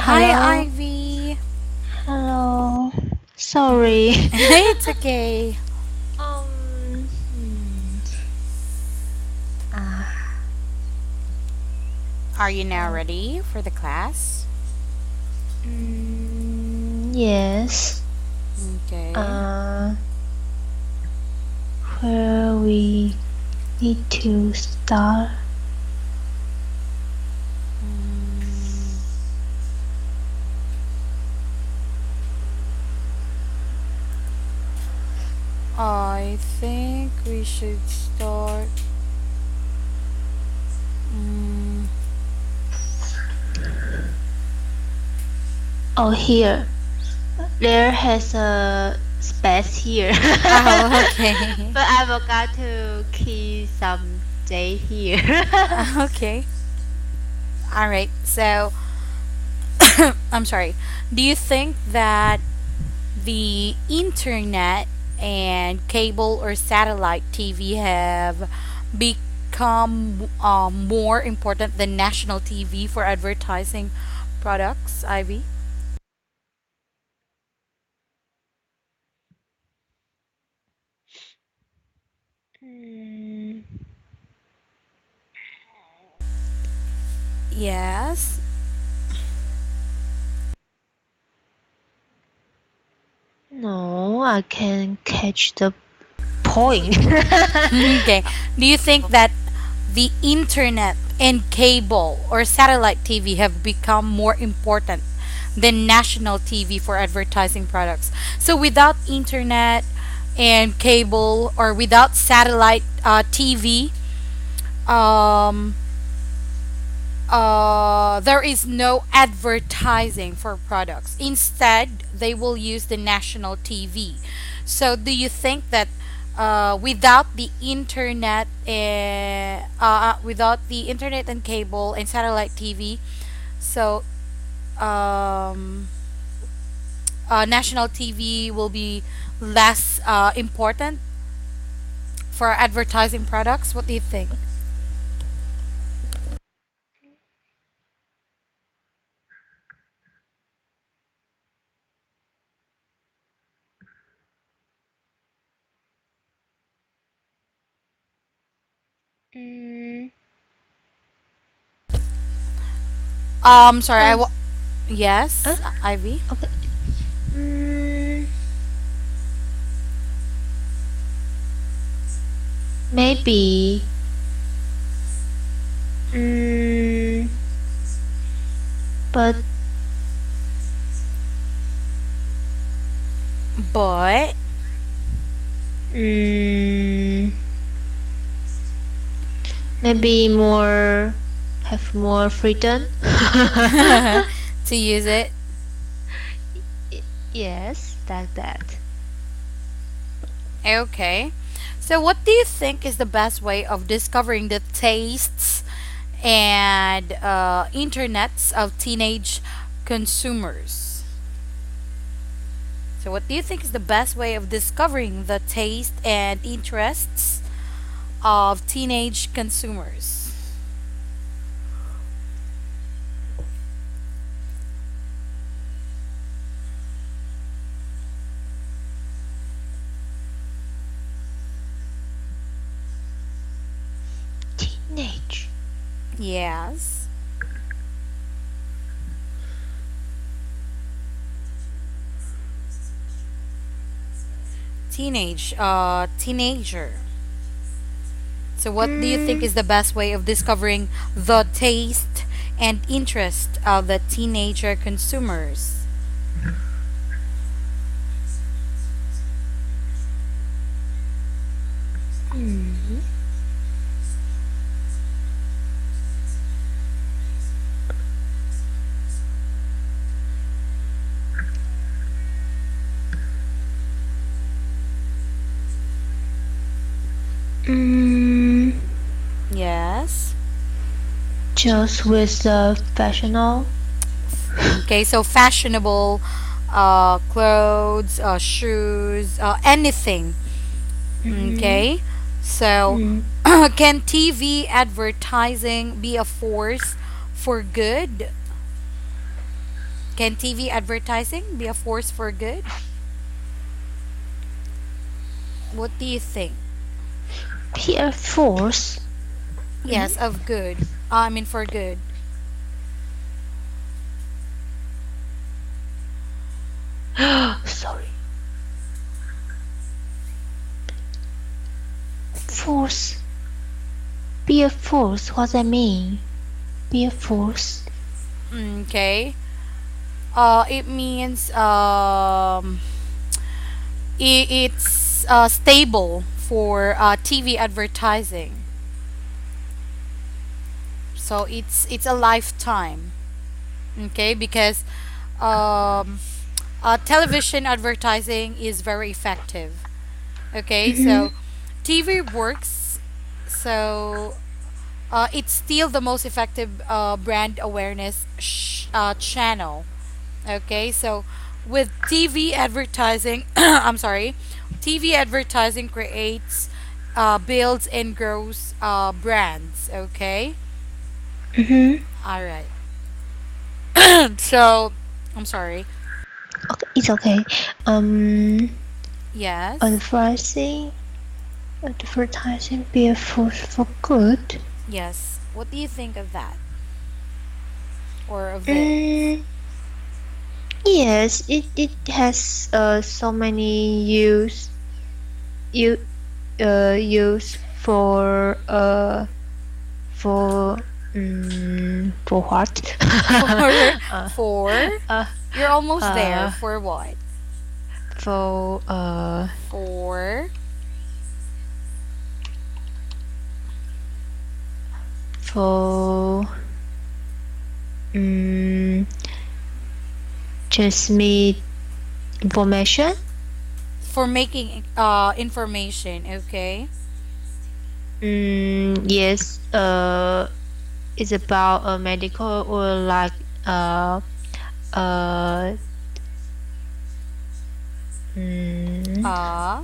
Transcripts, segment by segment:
Hi, Hello, Ivy. hello. Sorry. It's okay. um, hmm, uh, Are you now so, ready for the class? yes. Okay. Uh, where we need to start. Mm, I think we should start. Mm, Oh, here. There has a space here. oh, okay. But I forgot to key some date here. Okay. All right. So, I'm sorry. Do you think that the internet and cable or satellite TV have become more important than national TV for advertising products, Ivy? Hmm, Yes. no, I can catch the point. Okay. Do you think that the internet and cable or satellite TV have become more important than national TV for advertising products? So without internet and cable or without satellite TV, um, there is no advertising for products. Instead, they will use the national TV. So, do you think that without the internet, without the internet and cable and satellite TV, so um, national TV will be less important for advertising products? What do you think? Mm, Sorry, uh, uh, yes, Ivy. okay. Mm, maybe. Mm, but But mm, maybe more have more freedom. to use it. Yes, like that. Okay. So, what do you think is the best way of discovering the tastes and internets of teenage consumers? So, what do you think is the best way of discovering the taste and interests of teenage consumers? Teenage. Yes. Teenager. So, what do you think Mm, is the best way of discovering the taste and interest of the teenager consumers? mm, mm, Yes. just with the fashionable. Okay, so fashionable clothes, shoes, anything. Mm, Okay, so mm, can TV advertising be a force for good? Can TV advertising be a force for good? What do you think? Peer force. Yes, of good. I mean, for good. Sorry. Force. Peer force. What does that mean? Peer force. Okay. It means it's stable for TV advertising. So it's a lifetime. Okay, because um, television advertising is very effective. Okay, Mm-hmm. so TV works. So it's still the most effective brand awareness channel. Okay, so with TV advertising, I'm sorry, TV advertising creates, builds, and grows brands. Okay, Mm-hmm. all right. So, I'm sorry. Okay, it's okay. Um, Yes, advertising, advertising peer force for good. yes. What do you think of that or of this? Mm, yes, it has so many use use for for what? For uh, for uh, you're almost there. uh, For what? for For for um, transmit information. making information. Okay. Yes. It's about a medical or like uh uh mm, Uh.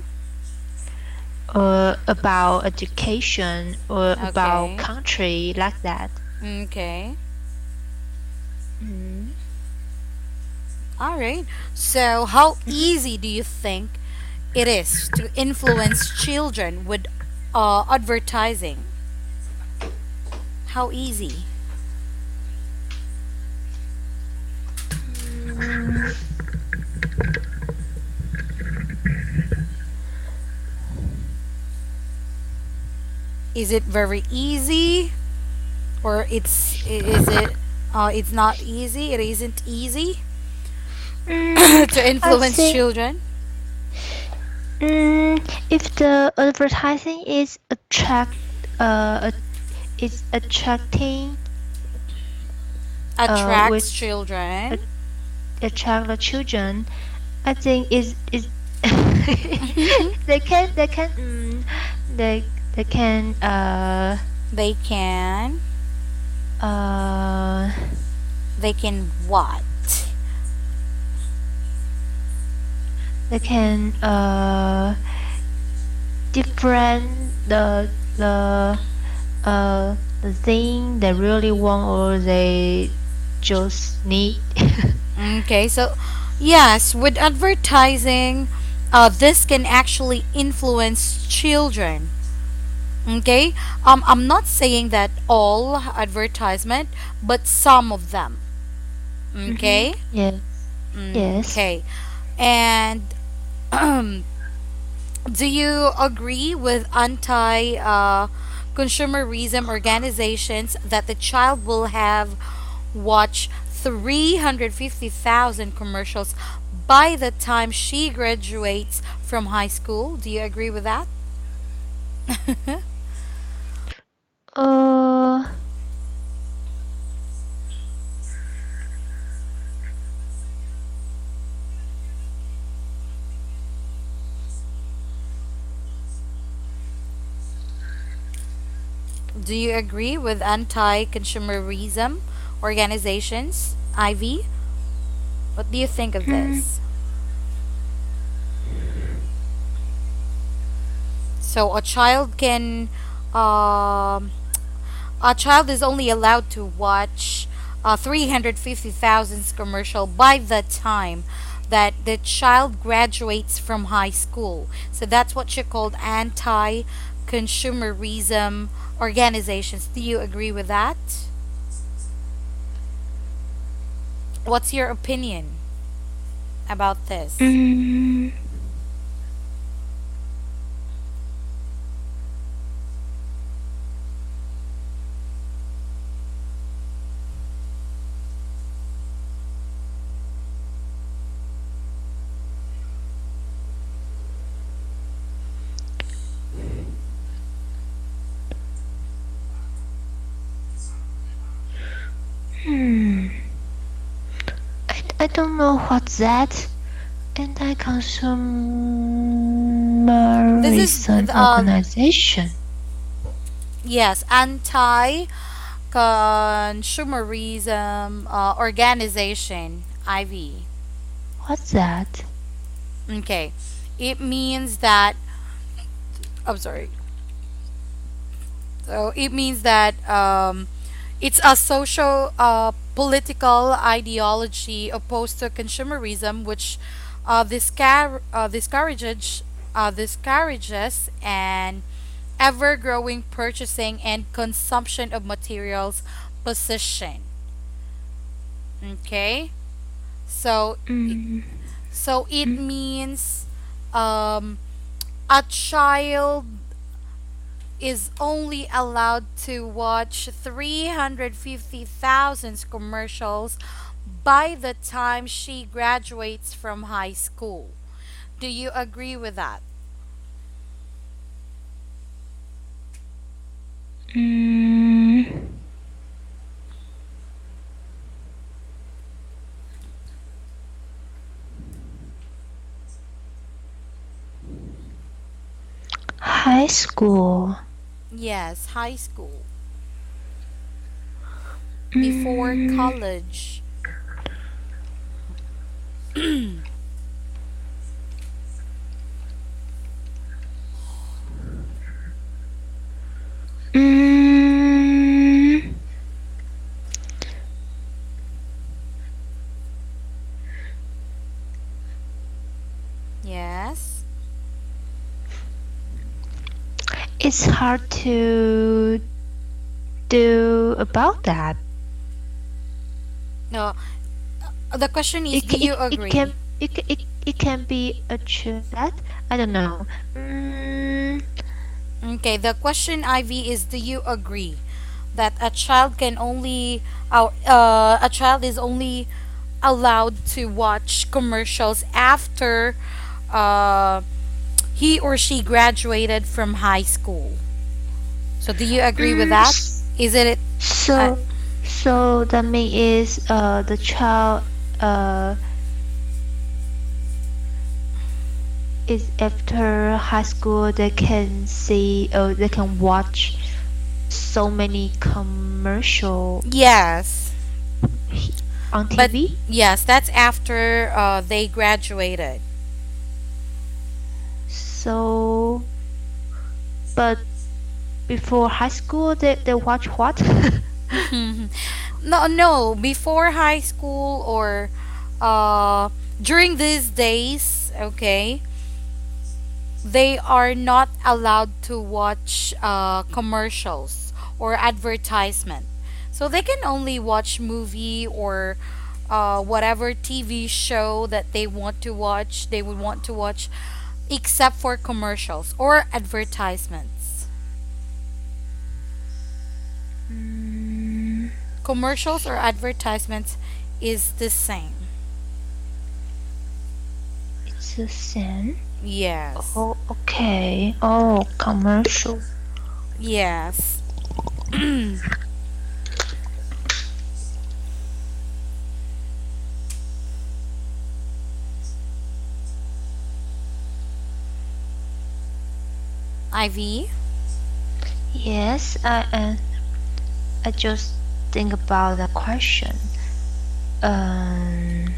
about education or about Okay. country like that. Okay. Mm. All right. So, how easy do you think it is to influence children with advertising? How easy? Mm, Is it very easy, or is it it's not easy? It isn't easy to I influence think children. if the advertising is is attracting Attracts with children. attract the children, I think is they can they can They can. uh They can what? they can different the thing they really want or they just need. Okay, so yes, with advertising, this can actually influence children. Okay, I'm not saying that all advertisement, but some of them. Mm-hmm. Okay, Yes. Yes. okay, and do you agree with anti consumerism organizations that the child will have watched 350,000 commercials by the time she graduates from high school? Do you agree with that? Uh, Do you agree with anti consumerism organizations, Ivy? What do you think of mm, this? So um, a child is only allowed to watch 350,000 commercial by the time that the child graduates from high school. So that's what you called anti-consumerism organizations. Do you agree with that? What's your opinion about this? Mm, hmm. I don't know what's that. This is Anti-consumerism organization. yes, anti-consumerism organization, IV. What's that? Okay, it means that. I'm sorry. So it means that it's a social political ideology opposed to consumerism, which discourages an ever-growing purchasing and consumption of materials position. Okay, so Mm, so it mm, means um, a child is only allowed to watch 350,000 commercials by the time she graduates from high school. Do you agree with that? mm. High school. Yes, high school. Before Mm, college. mm. Yes. It's hard to do about that. No, the question is, It do ca- you it agree? can it can be achieved that. I don't know. Okay, the question, Ivy, is do you agree that a child can only a child is only allowed to watch commercials after uh, he or she graduated from high school? So do you agree with Mm, that? s- Is it uh, so so that mean is the child uh is after high school they can see they can watch so many commercial yes. on But TV. yes, that's after they graduated. So but before high school they watch what? No, no, before high school or uh, during these days, okay, they are not allowed to watch commercials or advertisement. So they can only watch movie or whatever TV show that they want to watch, they would want to watch, except for commercials or advertisements. Mm, Commercials or advertisements is the same. it's the same. Yes. Oh, okay. Oh, commercial. Yes. IV. Yes, I just think about the question. Um,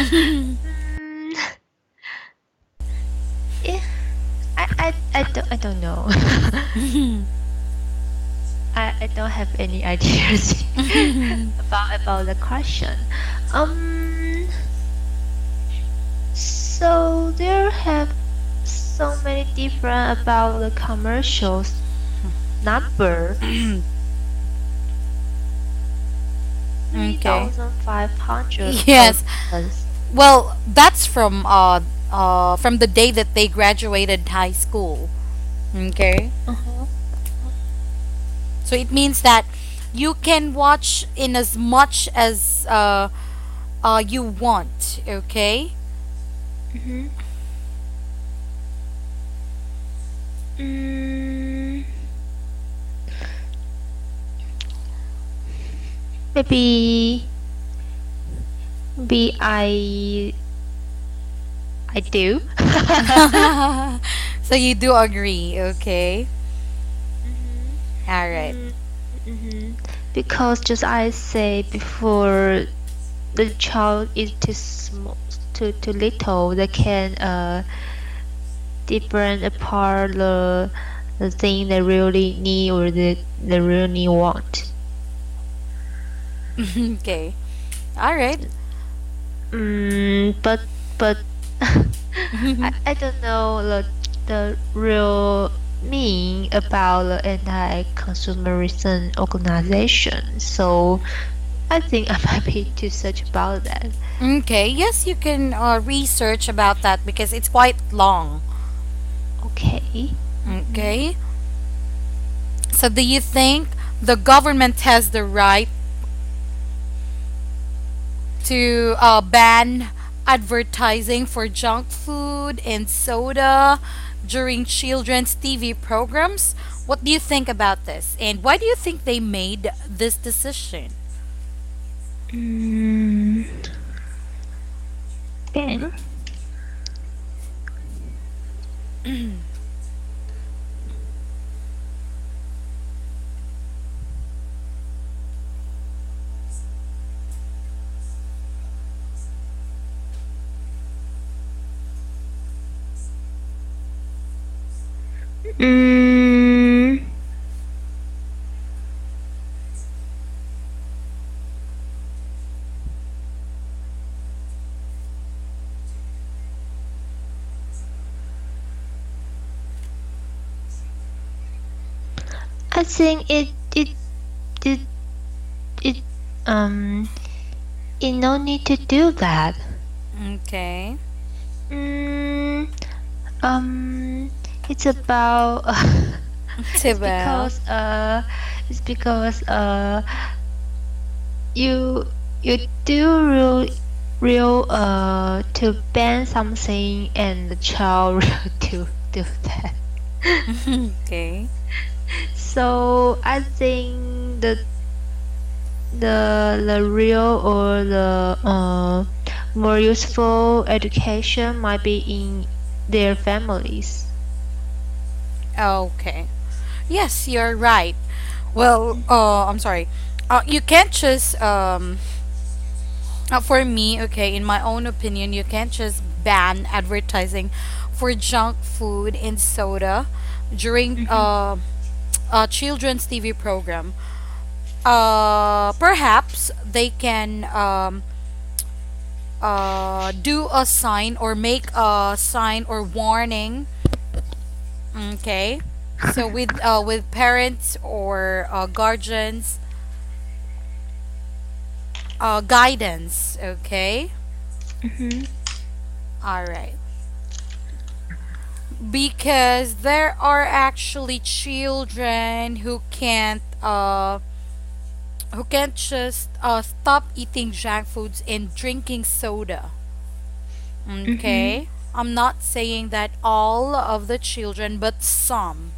Mm, eh, I don't know. I don't have any ideas about the question. Um, so there have so many different about the commercials number Okay. 3,500 per Yes. month. Well, that's from the day that they graduated high school. Okay. Uh-huh. So it means that you can watch in as much as you want. Okay. Mm-hmm. Mm, maybe maybe I do. So you do agree. Okay. Mm-hmm. All right. Mm-hmm. Because just I say before the child is too small, too little, they can different apart the thing they really need or they really want. Okay. All right. But I don't know the real meaning about the anti-consumerism organization. So I think I'm happy to search about that. Okay. Yes, you can research about that because it's quite long. Okay. Mm-hmm. Okay. So do you think the government has the right to ban advertising for junk food and soda during children's TV programs? What do you think about this? And why do you think they made this decision? Mm, Ben. Mm, I think it it um it no need to do that. Okay. Mm, um, it's about it's Tibel. because it's because you you do real to ban something and the child real to do that. Okay. So I think the real or the more useful education might be in their families. Okay. Yes, you're right. Well, I'm sorry. You can't just for me, okay, in my own opinion, you can't just ban advertising for junk food and soda during Mm-hmm. a children's TV program. Perhaps they can do a sign or make a sign or warning. Okay, so with parents or guardians, guidance. Okay, Mm-hmm. all right. Because there are actually children who can't just stop eating junk foods and drinking soda. Mm-hmm. Okay, I'm not saying that all of the children, but some.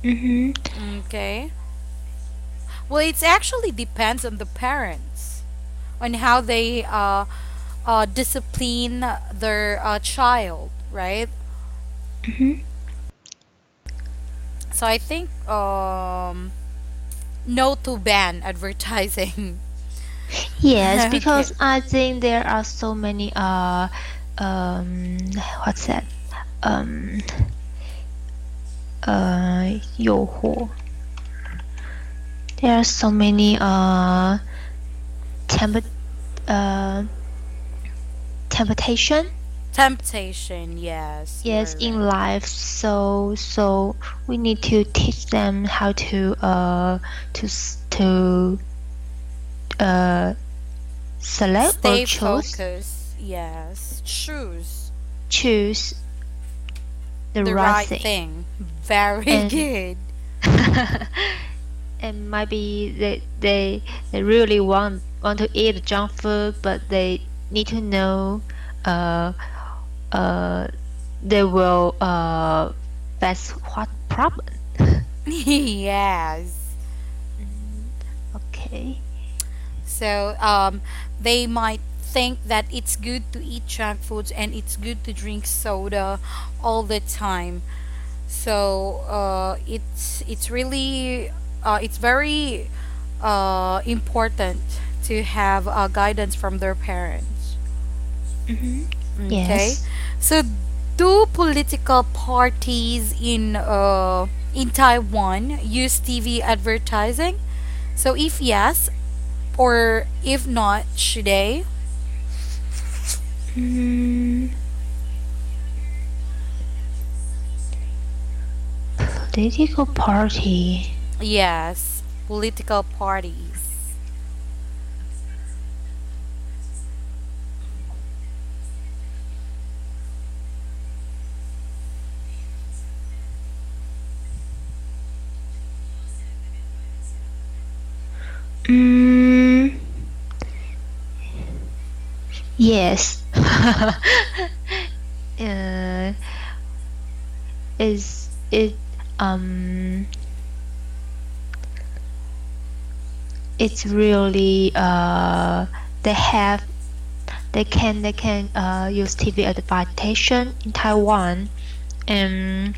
Mm-hmm. Okay, well, it's actually depends on the parents on how they discipline their child, right? Mm-hmm. So I think no to ban advertising. Yes, Okay. because I think there are so many um what's that? Um 诱惑. There are so many temp uh temptation. Temptation, yes, you Yes, are in right. life. So we need to teach them how to uh select or Stay focused, yes. choose the The right right thing. thing. Very And good. and maybe they really want to eat junk food, but they need to know uh uh they will face what problem. Yes. Mm, okay. So they might think that it's good to eat junk foods and it's good to drink soda all the time. So it's really it's very important to have guidance from their parents. Mm-hmm. Okay, Yes. so do political parties in Taiwan use TV advertising? So if yes, or if not, should they? Mm, political party. Yes, political parties. Mm, yes. uh, is it um it's really they have they can use TV advertisement in Taiwan, and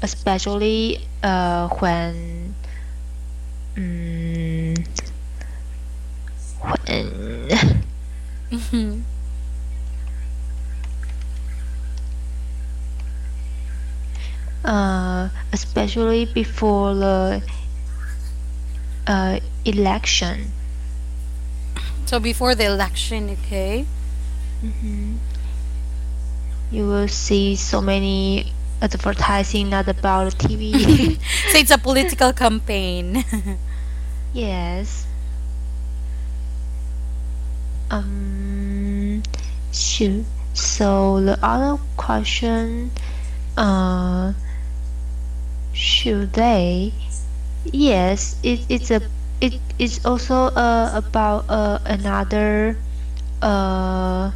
especially um, when especially before the election. So before the election, okay. Hmm. You will see so many advertising not about TV. So it's a political campaign. Yes. Um. Shoot. So the other question, uh, should they? Yes. It is also about another uh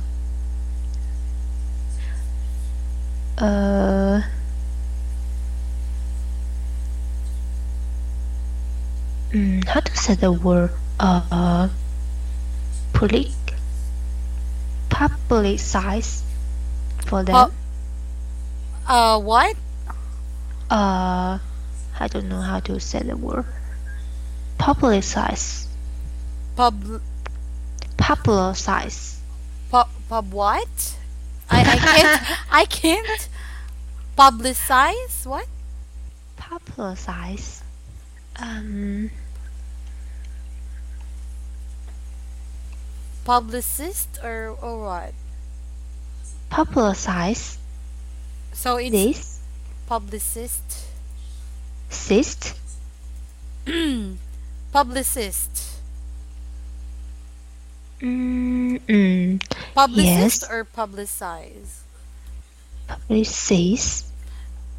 uh how to say the word public publicize for Pu- them. what? Uh, I don't know how to say the word. Publicize. Pub Publicize. pub what? I can't I can't publicize what? Publicize. Um, Publicist or what? publicize So it's this. publicist. Cyst. Publicist. Mm, Publicist yes. or publicize? Publicize.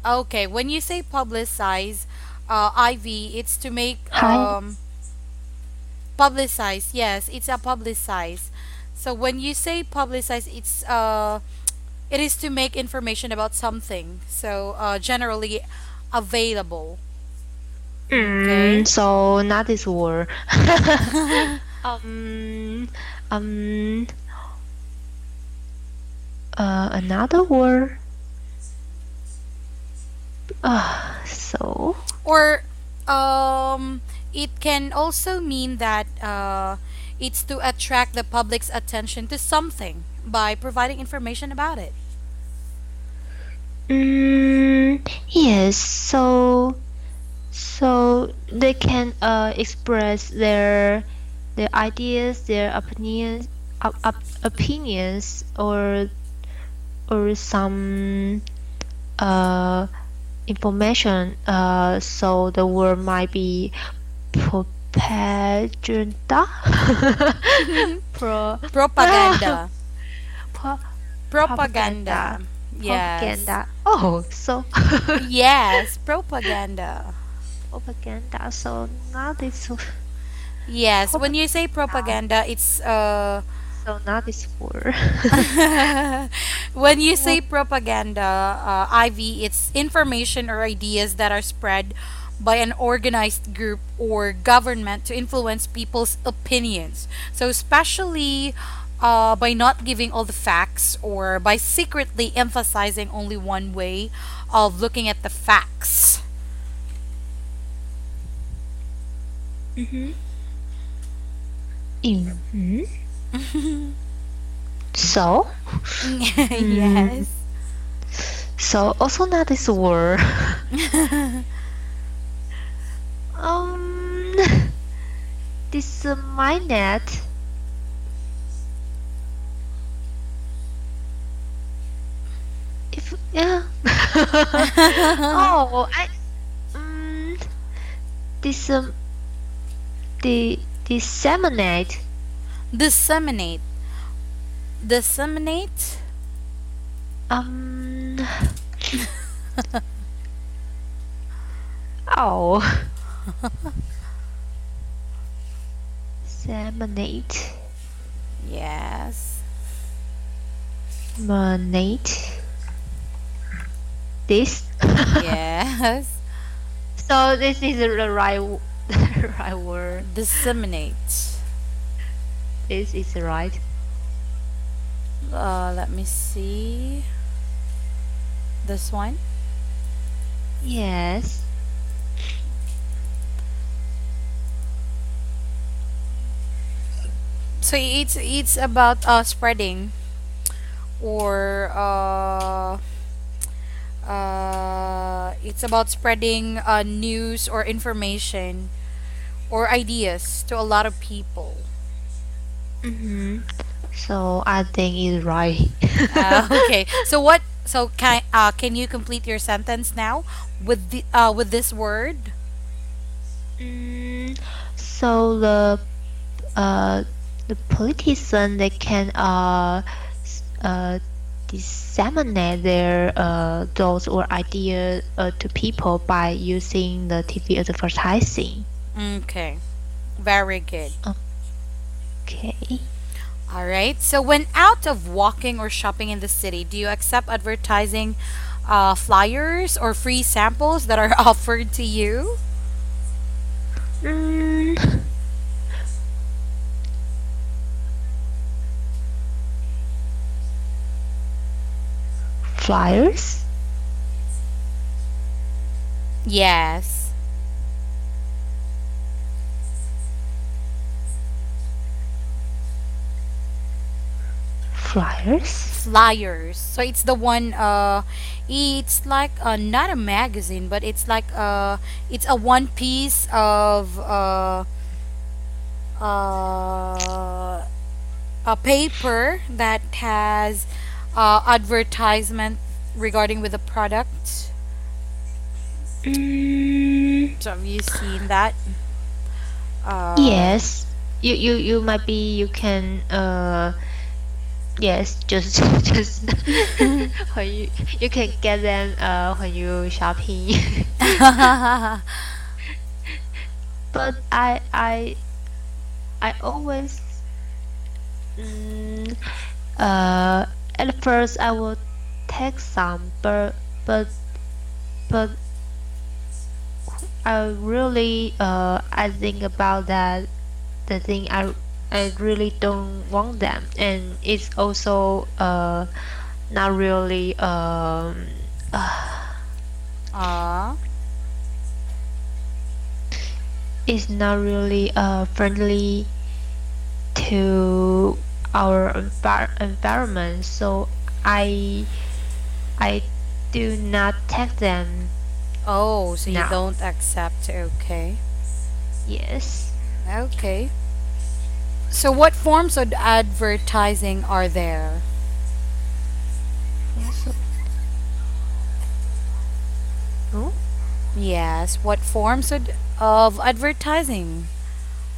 Okay, when you say publicize, Ivy, it's to make Hi. publicize. Yes, it's a publicize. So when you say publicize, it is to make information about something. So generally available. Okay. So not this word. um, um, another word. So Or um it can also mean that it's to attract the public's attention to something by providing information about it. Yes. So they can express their ideas, their opinions, or some uh information. So the word might be propaganda. Pro Propaganda. pro Propaganda. propaganda. Yes. Propaganda. Oh, so Yes, propaganda. propaganda. So now this Yes, when you say propaganda. propaganda, it's So now this word. when you say Pro- propaganda, Ivy, it's information or ideas that are spread by an organized group or government to influence people's opinions. So, especially by not giving all the facts or by secretly emphasizing only one way of looking at the facts. Mhm. Mhm. So, mm, Yes. so also not this word. Um, this mindnet. If yeah. Oh, I um this disseminate. Disseminate. Disseminate. Um. Oh, disseminate. Yes. Disseminate. This. Yes. So this is the right the right word. Disseminate. This is right. Let me see. This one. Yes. So it's about spreading or it's about spreading news or information or ideas to a lot of people. Mm-hmm. So I think it's right. Okay. So what? So can you complete your sentence now with this word? Mm, so uh the politician they can disseminate their thoughts or ideas to people by using the TV advertising. Okay. Very good. Okay. All right. So when out of walking or shopping in the city, do you accept advertising flyers or free samples that are offered to you? Mm, flyers. Yes. Flyers. Flyers. So it's the one it's like not a magazine, but it's like it's a one piece of uh a paper that has advertisement regarding with the product. Mm, So have you seen that? Uh, yes. You might be you can yes, just just when you can get them when you shopping. But I always mm, uh at first I will take some, but I really I think about that the thing I really don't want them, and it's also not really uh, uh, is not really friendly to our environment, so I I do not take them Oh, so you now. don't accept. Okay. Yes. Okay. So what forms of advertising are there? Also, oh, Yes, what forms of advertising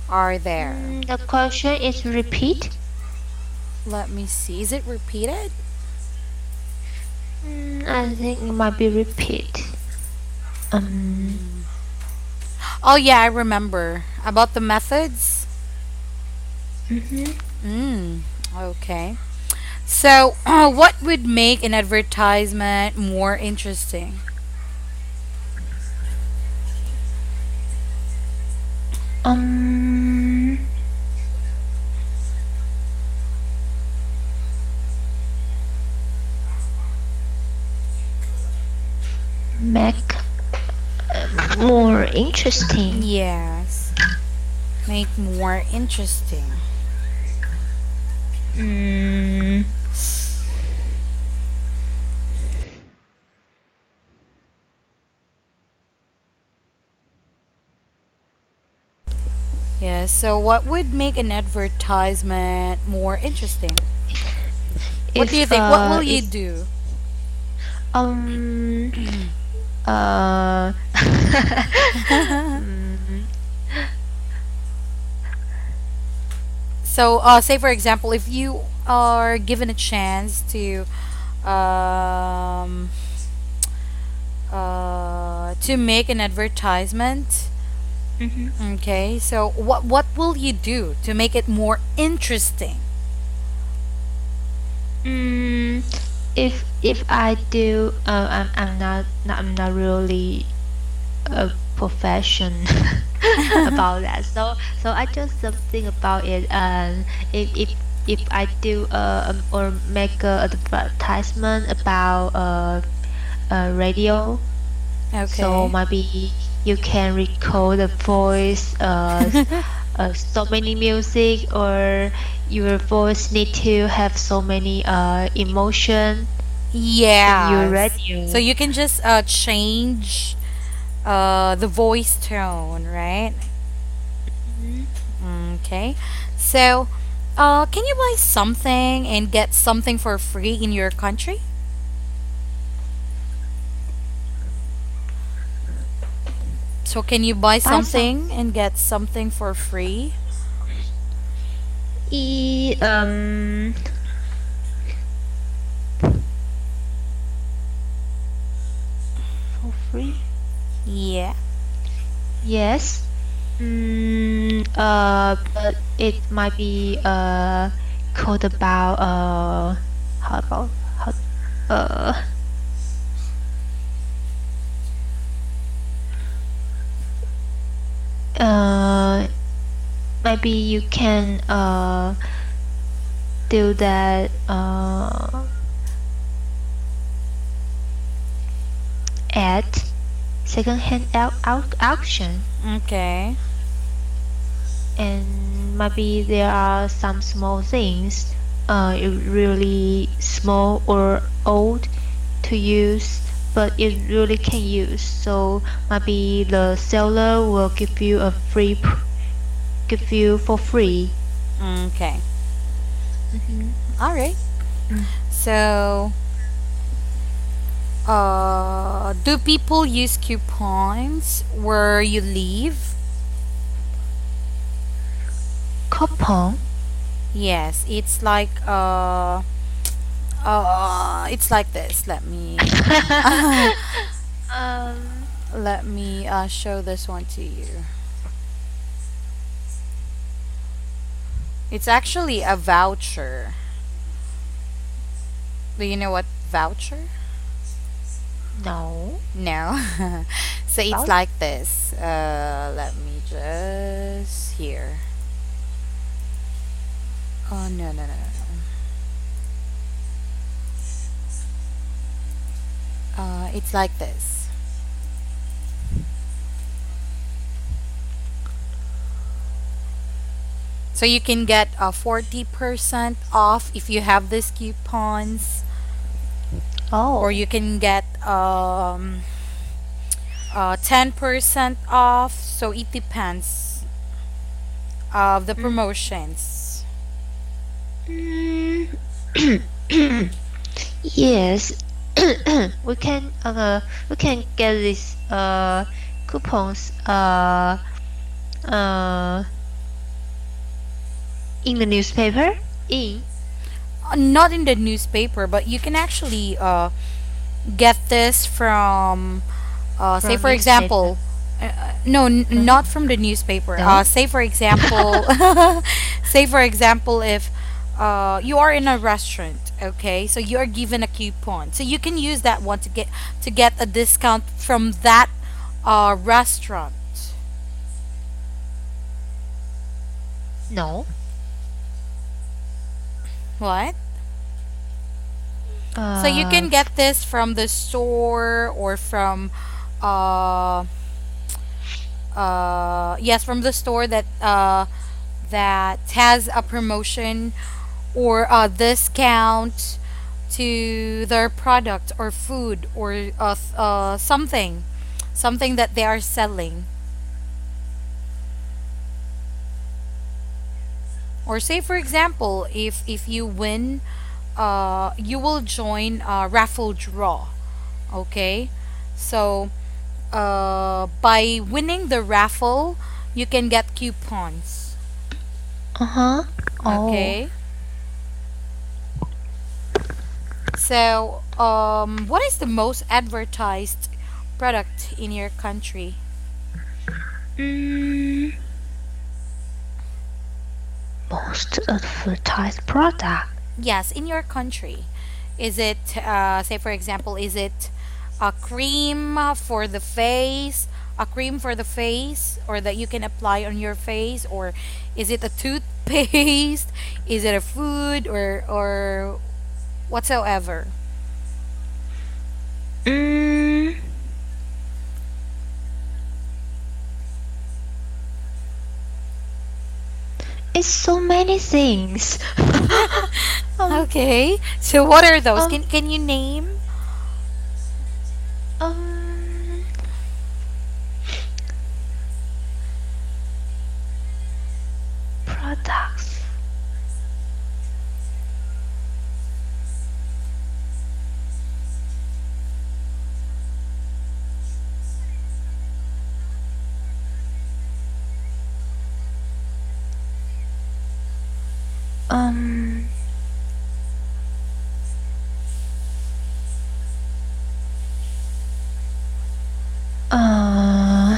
are there? the question is repeat. Let me see. Is it repeated? I think it might be repeat. Um, Oh, yeah, I remember. About the methods? mhm. Mm, okay. So, what would make an advertisement more interesting? um, make more interesting. Yes, make more interesting. Mm, Yes, so what would make an advertisement more interesting? What do if you think? What will you do? um uh mm, So, say for example, if you are given a chance um, to make an advertisement, mhm. okay. So, what will you do to make it more interesting? Mm, if I do, I'm not really a profession about that. So I just think about it. And if I do or make a advertisement about radio, so Okay. maybe you can record the voice, so many music, or your voice need to have so many emotion in your Yes. So radio. you can just change the voice tone, right? Mhm. Okay. So, can you buy something and get something for free in your country? So, can you buy Buy some something and get something for free? e for free. Yeah. Yes. But it might be called about how about how uh uh maybe you can do that at second-hand auction, Okay. and maybe there are some small things really small or old to use, but it really can use. So maybe the seller will give you a give you for free. Okay. Mm-hmm. All right. So, do people use coupons where you live? Coupon. Yes, it's like this. Let me um, let me show this one to you. It's actually a voucher. Do you know what voucher? no. No. So it's About like this. Let me just here. Oh, no, no, no, no, no. It's like this. So you can get a 40% off if you have these coupons, or Oh. you can get 10% off. So it depends of the Mm. promotions. Mm. Yes. We can get these coupons uh in the newspaper. In. Not in the newspaper, but you can actually get this from, say From for newspaper. example, no, Uh-huh. not from the newspaper. No? Say for example, say for example, if you are in a restaurant, okay, so you are given a coupon, so you can use that one to get a discount from that restaurant. No. What? So you Uh, can get this from the store or from uh yes, from the store that has a promotion or a discount to their product or food or something that they are selling. Or say for example, if you win, you will join a raffle draw. Okay, so by winning the raffle, you can get coupons. uh-huh. Oh. Okay, so what is the most advertised product in your country? Mm, most advertised product. Yes, in your country. Is it, say for example, is it a cream for the face, a cream for the face, or that you can apply on your face, or is it a toothpaste? Is it a food or whatsoever? Mm, it's so many things. um, Okay, so what are those? um, Can you name? um, products. Um, uh,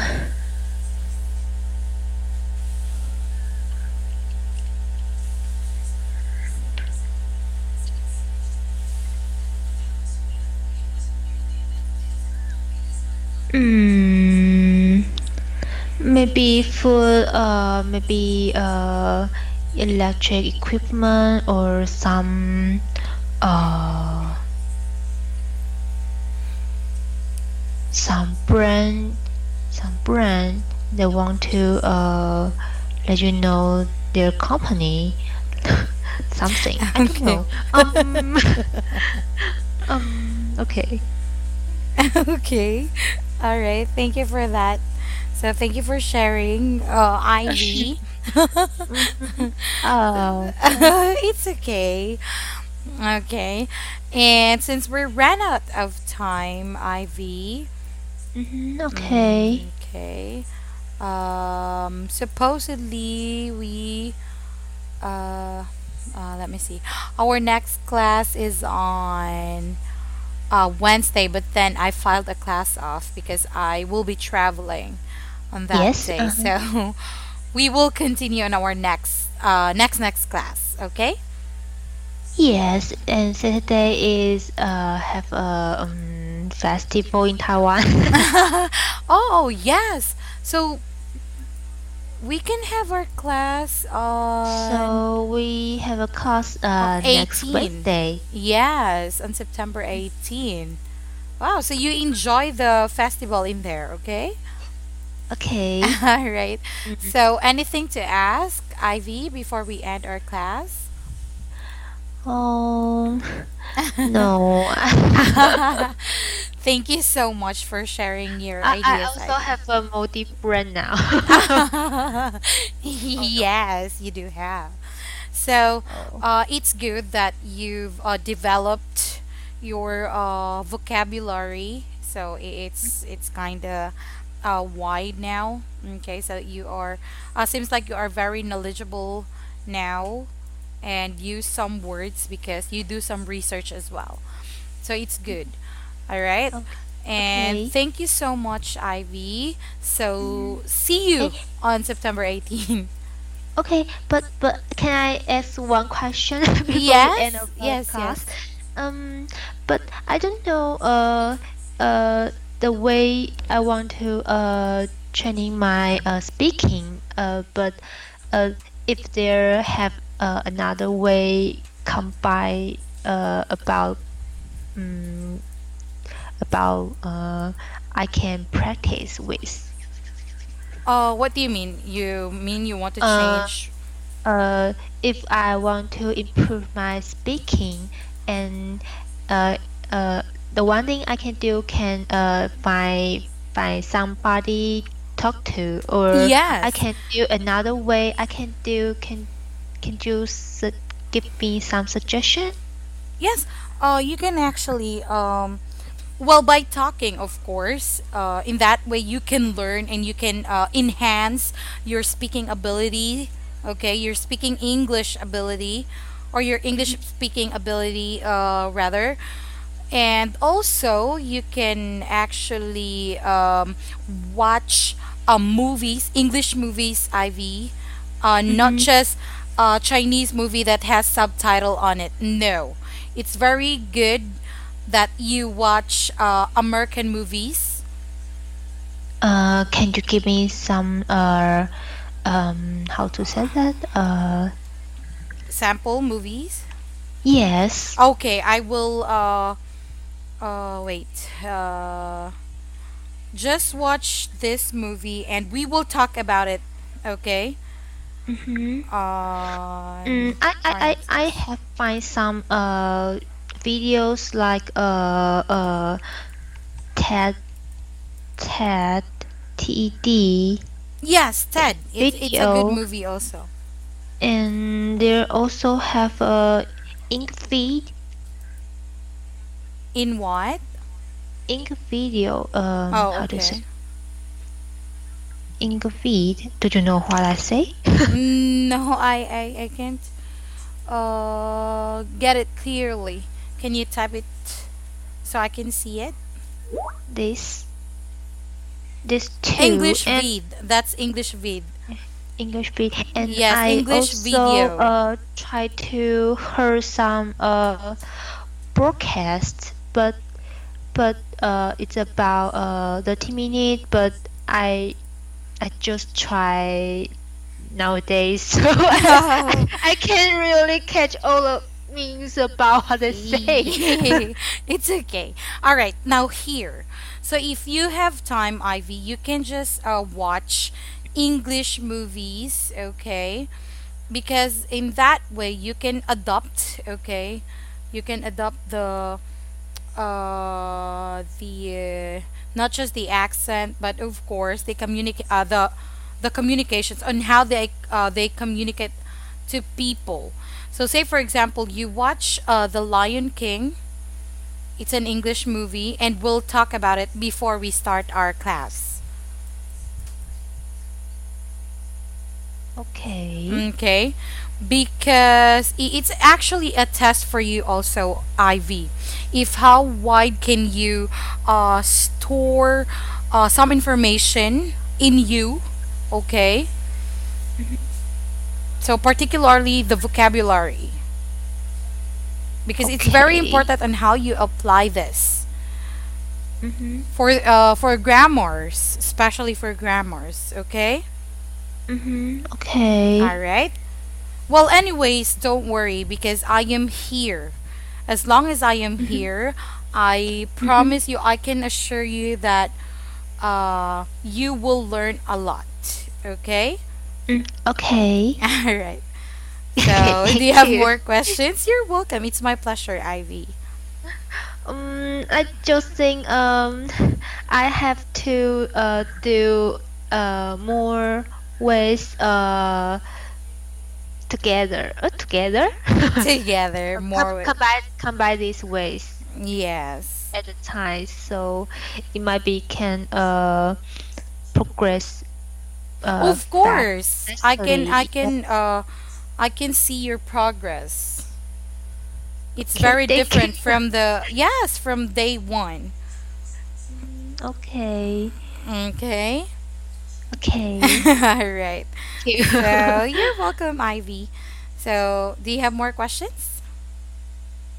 mm, maybe food, maybe electric equipment or uh some brand some brand they want to let you know their company something. I don't Okay. know. Okay. Okay. All right. Thank you for that. So thank you for sharing, Ivy. Mhm. Oh. It's okay. Okay. And since we ran out of time, Ivy, Okay. okay. Supposedly we uh, let me see. Our next class is on Wednesday, but then I filed a class off because I will be traveling on that Yes. day. So we will continue on our next class. Okay. Yes, and Saturday is have a festival in Taiwan. Oh yes. So we can have our class on So we have a class next 18. Wednesday. Yes, on September 18. Wow, so you enjoy the festival in there, okay? Okay. All right. Mhm. So, anything to ask, Ivy, before we end our class? Um, no. Thank you so much for sharing your I ideas, also Ivy. have a multi-brand now. Oh no. Yes, you do have. So, Oh. it's good that you've developed your vocabulary. So it's kind of wide now. Okay, so you are seems like you are very knowledgeable now and use some words because you do some research as well. So it's good. All right. Okay. And Okay. thank you so much, Ivy. Mm. So see Hey, you on September 18th. okay, but can I ask one question before we end Yes, our yes, podcast? yes. Um, but I don't know uh the way I want to training my speaking but uh if there have another way combine um about I can practice with. What do you mean? You mean you want to Uh, change? if I want to improve my speaking and uh, uh, the one thing I can do can find somebody talk to or I Yes, can do another way I can do can you give me some suggestion? yes. You can actually well, by talking, of course. In that way, you can learn and you can enhance your speaking ability. Okay, your speaking English ability, or your English Mhm. speaking ability, rather. And also, you can actually watch movies, English movies, IV, not Mhm. just Chinese movie that has subtitle on it. No, it's very good that you watch American movies, Can you give me some how to say that? sample movies. Yes. Okay, I will. Wait. Just watch this movie, and we will talk about it. Okay. Mm-hmm. On I Francis. have find some videos like TED TED TED Yes, Ted. It's a good video movie also. and there also have a ink feed In what? ink video Oh, how to say okay. ink feed. Do you know what I say? No, I can't get it clearly. Can you type it so I can see it? this this two English and vid. That's English vid. English feed and Yes, I English also video. try to hear some broadcast but it's about 30 minutes but I I just try nowadays so I can't really catch all the means about what they say. It's okay. All right, now here. So if you have time, Ivy, you can just watch English movies, okay? Because in that way you can adopt, okay? You can adopt not just the accent, but of course they communicate the communications on how they communicate to people. So say for example you watch The Lion King. It's an English movie and we'll talk about it before we start our class. Okay. Okay? Because it's actually a test for you also, Ivy. If how wide can you store some information in you, okay? Mhm. So particularly the vocabulary. Because it's very Okay. important on how you apply this. Mm-hmm. For grammars, especially for grammars, okay? Mm-hmm. Okay. All right. Well, anyways, don't worry because I am here. As long as I am Mm-hmm. here, I Mm-hmm. promise you, I can assure you that you will learn a lot. Okay? Okay. All right. Okay, So, do you thank have you. more questions? You're welcome. It's my pleasure, Ivy. I just think I have to do more ways together Together, more with. combine these ways Yes. at a time, so it might be can progress Of fast course. fastly. I can see your progress. It's Okay, very thank you. different from the yes, from day one. Okay, Okay. okay. All right. Thank So, you. you're welcome, Ivy. So, do you have more questions?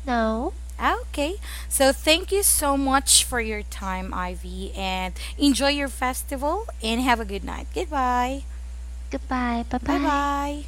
No, Okay. So, thank you so much for your time, Ivy, and enjoy your festival and have a good night. Goodbye. goodbye. Bye Bye bye. bye.